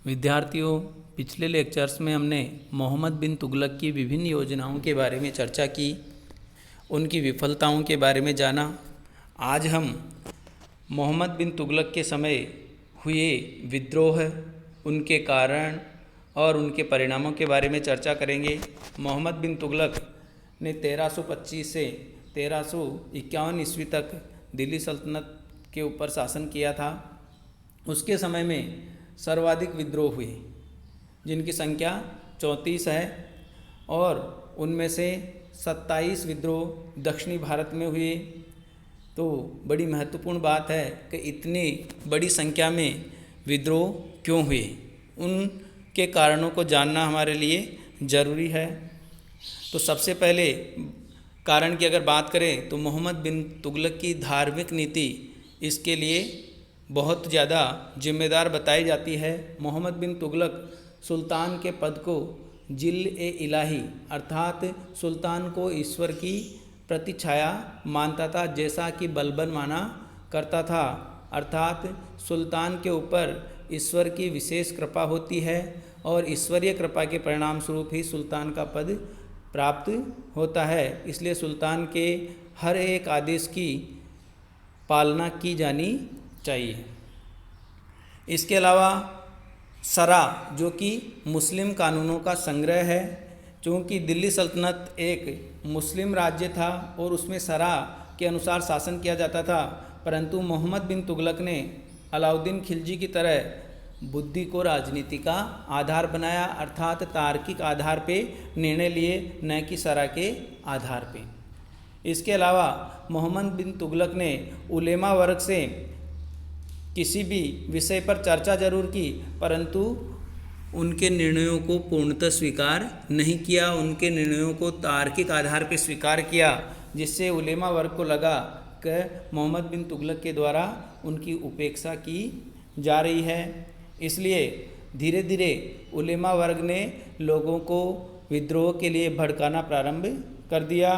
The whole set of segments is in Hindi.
विद्यार्थियों, पिछले लेक्चर्स में हमने मोहम्मद बिन तुगलक की विभिन्न योजनाओं के बारे में चर्चा की, उनकी विफलताओं के बारे में जाना। आज हम मोहम्मद बिन तुगलक के समय हुए विद्रोह, उनके कारण और उनके परिणामों के बारे में चर्चा करेंगे। मोहम्मद बिन तुगलक ने 1325 से 1351 ईस्वी तक दिल्ली सल्तनत के ऊपर शासन किया था। उसके समय में सर्वाधिक विद्रोह हुए, जिनकी संख्या 34 है, और उनमें से 27 विद्रोह दक्षिणी भारत में हुए। तो बड़ी महत्वपूर्ण बात है कि इतनी बड़ी संख्या में विद्रोह क्यों हुए, उनके कारणों को जानना हमारे लिए ज़रूरी है। तो सबसे पहले कारण की अगर बात करें तो मोहम्मद बिन तुगलक की धार्मिक नीति इसके लिए बहुत ज़्यादा जिम्मेदार बताई जाती है। मोहम्मद बिन तुगलक सुल्तान के पद को जिल-ए-इलाही अर्थात सुल्तान को ईश्वर की प्रतिछाया मानता था, जैसा कि बलबन माना करता था। अर्थात सुल्तान के ऊपर ईश्वर की विशेष कृपा होती है और ईश्वरीय कृपा के परिणाम स्वरूप ही सुल्तान का पद प्राप्त होता है। इसलिए सुल्तान के हर एक आदेश की पालना की जानी चाहिए। इसके अलावा सरा, जो कि मुस्लिम कानूनों का संग्रह है, चूँकि दिल्ली सल्तनत एक मुस्लिम राज्य था और उसमें सरा के अनुसार शासन किया जाता था, परंतु मोहम्मद बिन तुगलक ने अलाउद्दीन खिलजी की तरह बुद्धि को राजनीति का आधार बनाया, अर्थात तार्किक आधार पे निर्णय लिए, न कि सरा के आधार पे। इसके अलावा मोहम्मद बिन तुगलक ने उलेमा वर्ग से किसी भी विषय पर चर्चा जरूर की, परंतु उनके निर्णयों को पूर्णतः स्वीकार नहीं किया। उनके निर्णयों को तार्किक आधार पर स्वीकार किया, जिससे उलेमा वर्ग को लगा कि मोहम्मद बिन तुगलक के द्वारा उनकी उपेक्षा की जा रही है। इसलिए धीरे धीरे उलेमा वर्ग ने लोगों को विद्रोह के लिए भड़काना प्रारंभ कर दिया।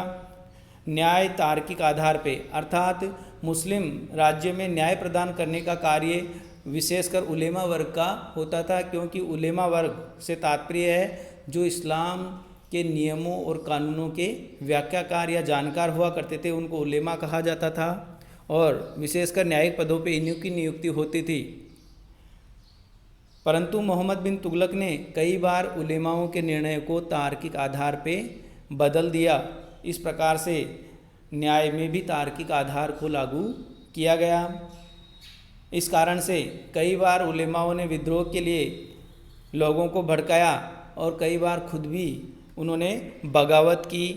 न्याय तार्किक आधार पे, अर्थात मुस्लिम राज्य में न्याय प्रदान करने का कार्य विशेषकर उलेमा वर्ग का होता था, क्योंकि उलेमा वर्ग से तात्पर्य है जो इस्लाम के नियमों और कानूनों के व्याख्याकार या जानकार हुआ करते थे, उनको उलेमा कहा जाता था, और विशेषकर न्यायिक पदों पे इन्हीं की नियुक्ति होती थी। परंतु मोहम्मद बिन तुगलक ने कई बार उलेमाओं के निर्णय को तार्किक आधार पे बदल दिया। इस प्रकार से न्याय में भी तार्किक आधार को लागू किया गया। इस कारण से कई बार उलेमाओं ने विद्रोह के लिए लोगों को भड़काया और कई बार खुद भी उन्होंने बगावत की,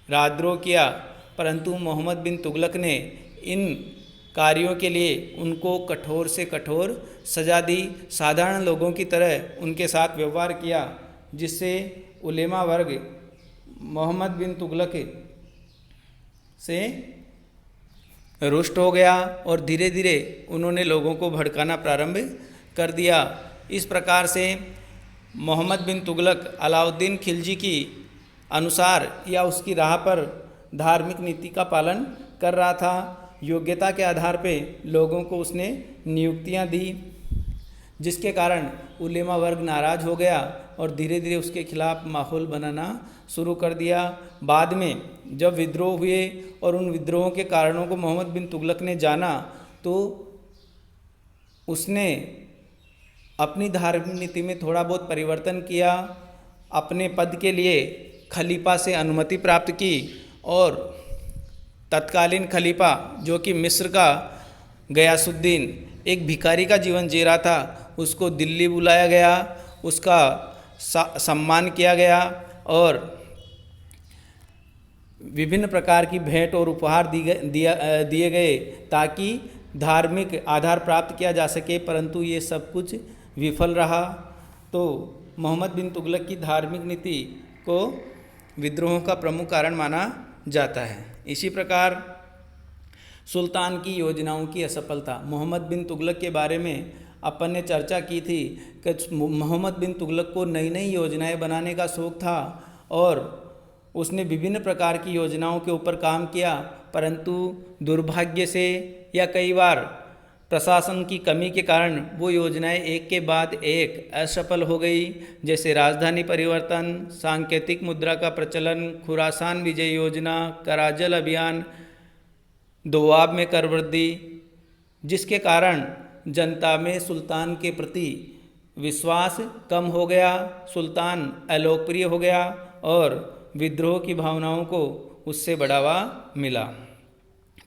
राजद्रोह किया, परंतु मोहम्मद बिन तुगलक ने इन कार्यों के लिए उनको कठोर से कठोर सज़ा दी, साधारण लोगों की तरह उनके साथ व्यवहार किया, जिससे उलेमा वर्ग मोहम्मद बिन तुगलक से रुष्ट हो गया और धीरे धीरे उन्होंने लोगों को भड़काना प्रारंभ कर दिया। इस प्रकार से मोहम्मद बिन तुगलक अलाउद्दीन खिलजी की अनुसार या उसकी राह पर धार्मिक नीति का पालन कर रहा था। योग्यता के आधार पे लोगों को उसने नियुक्तियां दी, जिसके कारण उलेमा वर्ग नाराज़ हो गया और धीरे धीरे उसके खिलाफ माहौल बनाना शुरू कर दिया। बाद में जब विद्रोह हुए और उन विद्रोहों के कारणों को मोहम्मद बिन तुगलक ने जाना, तो उसने अपनी धार्मिक नीति में थोड़ा बहुत परिवर्तन किया, अपने पद के लिए खलीफा से अनुमति प्राप्त की और तत्कालीन खलीफा, जो कि मिस्र का गयासुद्दीन, एक भिखारी का जीवन जी रहा था, उसको दिल्ली बुलाया गया, उसका सम्मान किया गया और विभिन्न प्रकार की भेंट और उपहार दिए गए ताकि धार्मिक आधार प्राप्त किया जा सके, परंतु ये सब कुछ विफल रहा। तो मोहम्मद बिन तुगलक की धार्मिक नीति को विद्रोहों का प्रमुख कारण माना जाता है। इसी प्रकार सुल्तान की योजनाओं की असफलता। मोहम्मद बिन तुगलक के बारे में अपन ने चर्चा की थी कि मोहम्मद बिन तुगलक को नई नई योजनाएं बनाने का शौक़ था और उसने विभिन्न प्रकार की योजनाओं के ऊपर काम किया, परंतु दुर्भाग्य से या कई बार प्रशासन की कमी के कारण वो योजनाएं एक के बाद एक असफल हो गई, जैसे राजधानी परिवर्तन, सांकेतिक मुद्रा का प्रचलन, खुरासान विजय योजना, कराजल अभियान, दोआब में कर वृद्धि, जिसके कारण जनता में सुल्तान के प्रति विश्वास कम हो गया, सुल्तान अलोकप्रिय हो गया और विद्रोह की भावनाओं को उससे बढ़ावा मिला।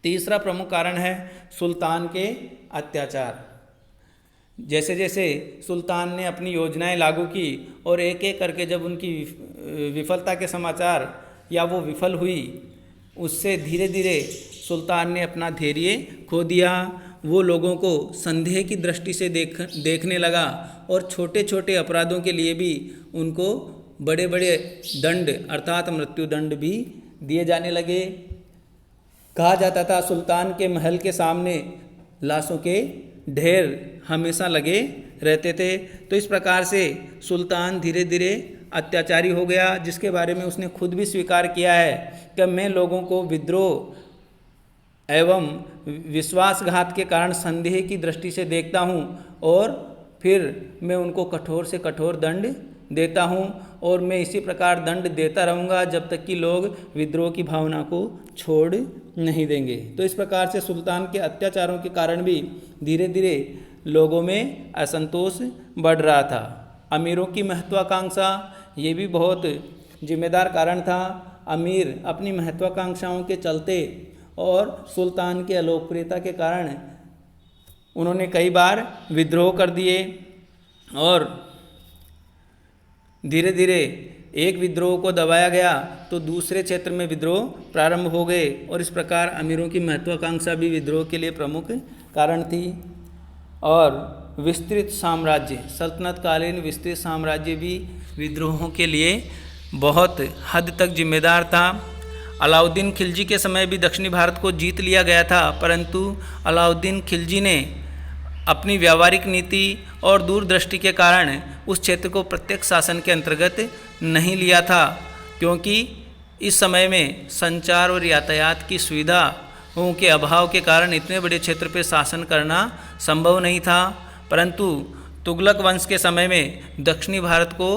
तीसरा प्रमुख कारण है सुल्तान के अत्याचार। जैसे जैसे सुल्तान ने अपनी योजनाएं लागू की और एक एक करके जब उनकी विफलता के समाचार या वो विफल हुई, उससे धीरे धीरे सुल्तान ने अपना धैर्य खो दिया। वो लोगों को संदेह की दृष्टि से देखने लगा और छोटे छोटे अपराधों के लिए भी उनको बड़े बड़े दंड अर्थात मृत्युदंड भी दिए जाने लगे। कहा जाता था सुल्तान के महल के सामने लाशों के ढेर हमेशा लगे रहते थे। तो इस प्रकार से सुल्तान धीरे धीरे अत्याचारी हो गया, जिसके बारे में उसने खुद भी स्वीकार किया है कि मैं लोगों को विद्रोह एवं विश्वासघात के कारण संदेह की दृष्टि से देखता हूँ और फिर मैं उनको कठोर से कठोर दंड देता हूँ और मैं इसी प्रकार दंड देता रहूँगा जब तक कि लोग विद्रोह की भावना को छोड़ नहीं देंगे। तो इस प्रकार से सुल्तान के अत्याचारों के कारण भी धीरे धीरे लोगों में असंतोष बढ़ रहा था। अमीरों की महत्वाकांक्षा, ये भी बहुत जिम्मेदार कारण था। अमीर अपनी महत्वाकांक्षाओं के चलते और सुल्तान के अलोकप्रियता के कारण उन्होंने कई बार विद्रोह कर दिए और धीरे धीरे एक विद्रोह को दबाया गया तो दूसरे क्षेत्र में विद्रोह प्रारंभ हो गए और इस प्रकार अमीरों की महत्वाकांक्षा भी विद्रोह के लिए प्रमुख कारण थी। और विस्तृत साम्राज्य, सल्तनत कालीन विस्तृत साम्राज्य भी विद्रोहों के लिए बहुत हद तक जिम्मेदार था। अलाउद्दीन खिलजी के समय भी दक्षिणी भारत को जीत लिया गया था, परंतु अलाउद्दीन खिलजी ने अपनी व्यावहारिक नीति और दूरदृष्टि के कारण उस क्षेत्र को प्रत्यक्ष शासन के अंतर्गत नहीं लिया था, क्योंकि इस समय में संचार और यातायात की सुविधाओं के अभाव के कारण इतने बड़े क्षेत्र पर शासन करना संभव नहीं था। परंतु तुगलक वंश के समय में दक्षिणी भारत को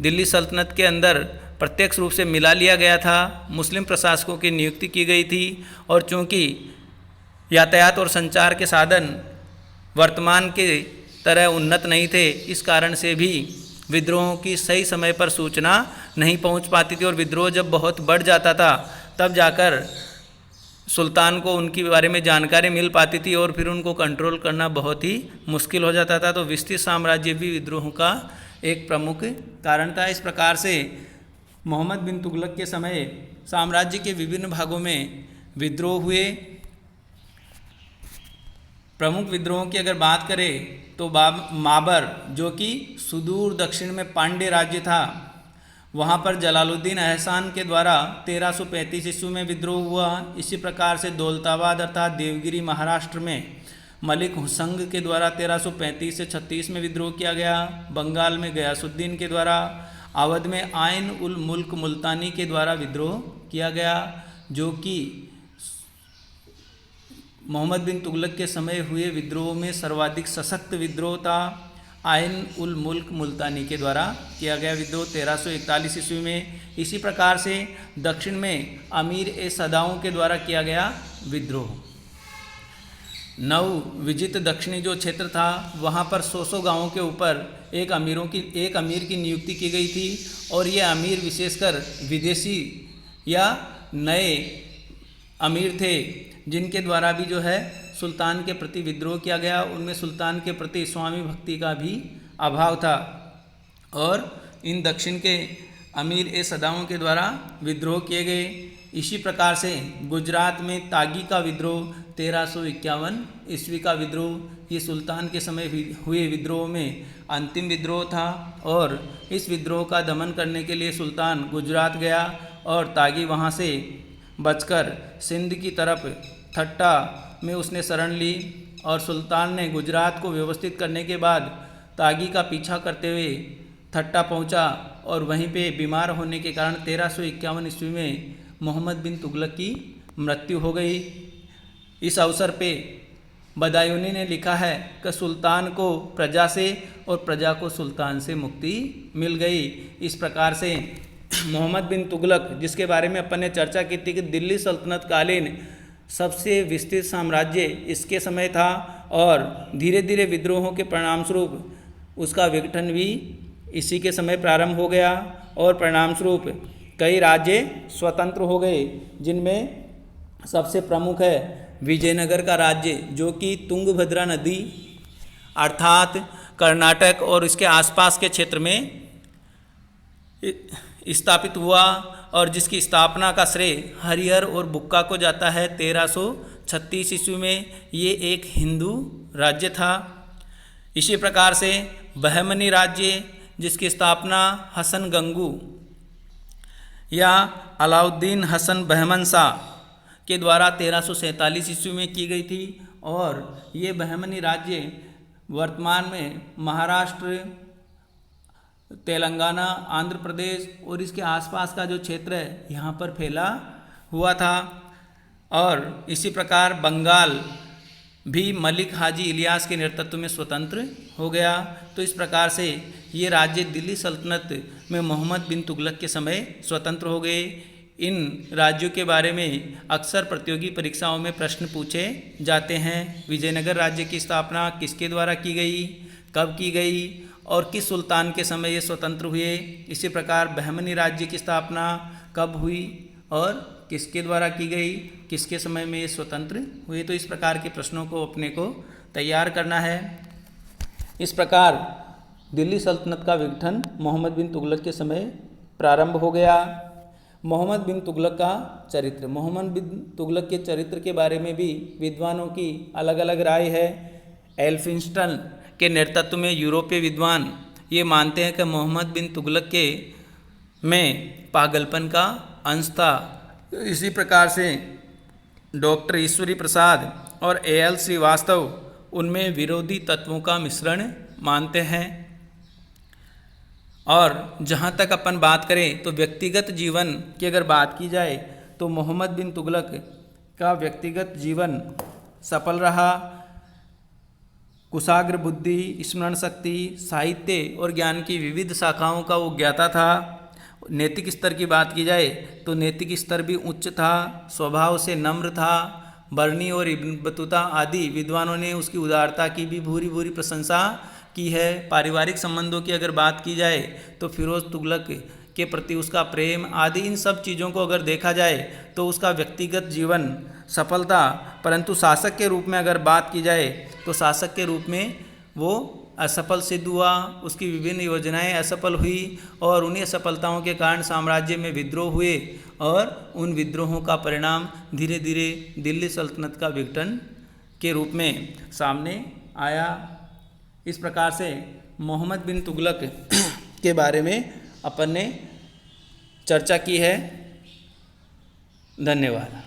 दिल्ली सल्तनत के अंदर प्रत्यक्ष रूप से मिला लिया गया था। मुस्लिम प्रशासकों की नियुक्ति की गई थी और चूँकि यातायात और संचार के साधन वर्तमान के तरह उन्नत नहीं थे, इस कारण से भी विद्रोहों की सही समय पर सूचना नहीं पहुंच पाती थी और विद्रोह जब बहुत बढ़ जाता था तब जाकर सुल्तान को उनके बारे में जानकारी मिल पाती थी और फिर उनको कंट्रोल करना बहुत ही मुश्किल हो जाता था। तो विस्तृत साम्राज्य भी विद्रोहों का एक प्रमुख कारण था। इस प्रकार से मोहम्मद बिन तुगलक के समय साम्राज्य के विभिन्न भागों में विद्रोह हुए। प्रमुख विद्रोहों की अगर बात करें तो माबर, जो कि सुदूर दक्षिण में पांड्य राज्य था, वहाँ पर जलालुद्दीन एहसान के द्वारा 1335 ईस्वी में विद्रोह हुआ। इसी प्रकार से दौलताबाद अर्थात देवगिरी महाराष्ट्र में मलिक हुसंग के द्वारा 1335 से 36 में विद्रोह किया गया। बंगाल में गयासुद्दीन के द्वारा, अवध में आइन उल मुल्क मुल्तानी के द्वारा विद्रोह किया गया, जो कि मोहम्मद बिन तुगलक के समय हुए विद्रोह में सर्वाधिक सशक्त विद्रोह था। आइन उल मुल्क मुल्तानी के द्वारा किया गया विद्रोह 1341 ईस्वी में। इसी प्रकार से दक्षिण में अमीर ए सदाओं के द्वारा किया गया विद्रोह। नव विजित दक्षिणी जो क्षेत्र था वहाँ पर 100 गांवों के ऊपर एक अमीर की नियुक्ति की गई थी और ये अमीर विशेषकर विदेशी या नए अमीर थे, जिनके द्वारा भी जो है सुल्तान के प्रति विद्रोह किया गया। उनमें सुल्तान के प्रति स्वामी भक्ति का भी अभाव था और इन दक्षिण के अमीर ए सदाओं के द्वारा विद्रोह किए गए। इसी प्रकार से गुजरात में तागी का विद्रोह 1351 ईस्वी का विद्रोह, ये सुल्तान के समय हुए विद्रोह में अंतिम विद्रोह था और इस विद्रोह का दमन करने के लिए सुल्तान गुजरात गया और तागी वहाँ से बचकर सिंध की तरफ ठट्टा में उसने शरण ली और सुल्तान ने गुजरात को व्यवस्थित करने के बाद तागी का पीछा करते हुए ठट्टा पहुंचा और वहीं पे बीमार होने के कारण 1351 ईस्वी में मोहम्मद बिन तुगलक की मृत्यु हो गई। इस अवसर पे बदायूनी ने लिखा है कि सुल्तान को प्रजा से और प्रजा को सुल्तान से मुक्ति मिल गई। इस प्रकार से मोहम्मद बिन तुगलक, जिसके बारे में अपन ने चर्चा की थी कि दिल्ली सल्तनत कालीन सबसे विस्तृत साम्राज्य इसके समय था और धीरे धीरे विद्रोहों के परिणामस्वरूप उसका विघटन भी इसी के समय प्रारंभ हो गया और परिणामस्वरूप कई राज्य स्वतंत्र हो गए, जिनमें सबसे प्रमुख है विजयनगर का राज्य, जो कि तुंगभद्रा नदी अर्थात कर्नाटक और इसके आसपास के क्षेत्र में स्थापित हुआ और जिसकी स्थापना का श्रेय हरिहर और बुक्का को जाता है। 1336 ईस्वी में ये एक हिंदू राज्य था। इसी प्रकार से बहमनी राज्य, जिसकी स्थापना हसन गंगू या अलाउद्दीन हसन बहमन शाह के द्वारा 1347 ईस्वी में की गई थी और ये बहमनी राज्य वर्तमान में महाराष्ट्र, तेलंगाना, आंध्र प्रदेश और इसके आसपास का जो क्षेत्र है यहाँ पर फैला हुआ था। और इसी प्रकार बंगाल भी मलिक हाजी इलियास के नेतृत्व में स्वतंत्र हो गया। तो इस प्रकार से ये राज्य दिल्ली सल्तनत में मोहम्मद बिन तुगलक के समय स्वतंत्र हो गए। इन राज्यों के बारे में अक्सर प्रतियोगी परीक्षाओं में प्रश्न पूछे जाते हैं। विजयनगर राज्य की स्थापना किसके द्वारा की गई, कब की गई और किस सुल्तान के समय ये स्वतंत्र हुए। इसी प्रकार बहमनी राज्य की स्थापना कब हुई और किसके द्वारा की गई, किसके समय में ये स्वतंत्र हुए। तो इस प्रकार के प्रश्नों को अपने को तैयार करना है। इस प्रकार दिल्ली सल्तनत का विघटन मोहम्मद बिन तुगलक के समय प्रारंभ हो गया। मोहम्मद बिन तुगलक का चरित्र, मोहम्मद बिन तुगलक के चरित्र के बारे में भी विद्वानों की अलग अलग राय है। एल्फिंस्टन के नेतृत्व में यूरोपीय विद्वान ये मानते हैं कि मोहम्मद बिन तुगलक के में पागलपन का अंश था। इसी प्रकार से डॉक्टर ईश्वरी प्रसाद और A.L. श्रीवास्तव उनमें विरोधी तत्वों का मिश्रण मानते हैं। और जहाँ तक अपन बात करें तो व्यक्तिगत जीवन की अगर बात की जाए तो मोहम्मद बिन तुगलक का व्यक्तिगत जीवन सफल रहा। कुशाग्र बुद्धि, स्मरण शक्ति, साहित्य और ज्ञान की विविध शाखाओं का वो ज्ञाता था। नैतिक स्तर की बात की जाए तो नैतिक स्तर भी उच्च था, स्वभाव से नम्र था। बर्नी और इब्न बतूता आदि विद्वानों ने उसकी उदारता की भी भूरी भूरी प्रशंसा की है। पारिवारिक संबंधों की अगर बात की जाए तो फिरोज तुगलक के प्रति उसका प्रेम आदि इन सब चीज़ों को अगर देखा जाए तो उसका व्यक्तिगत जीवन सफल था। परंतु शासक के रूप में अगर बात की जाए तो शासक के रूप में वो असफल सिद्ध हुआ। उसकी विभिन्न योजनाएं असफल हुई और उन्हीं असफलताओं के कारण साम्राज्य में विद्रोह हुए और उन विद्रोहों का परिणाम धीरे धीरे दिल्ली सल्तनत का विघटन के रूप में सामने आया। इस प्रकार से मोहम्मद बिन तुगलक के बारे में अपन ने चर्चा की है। धन्यवाद।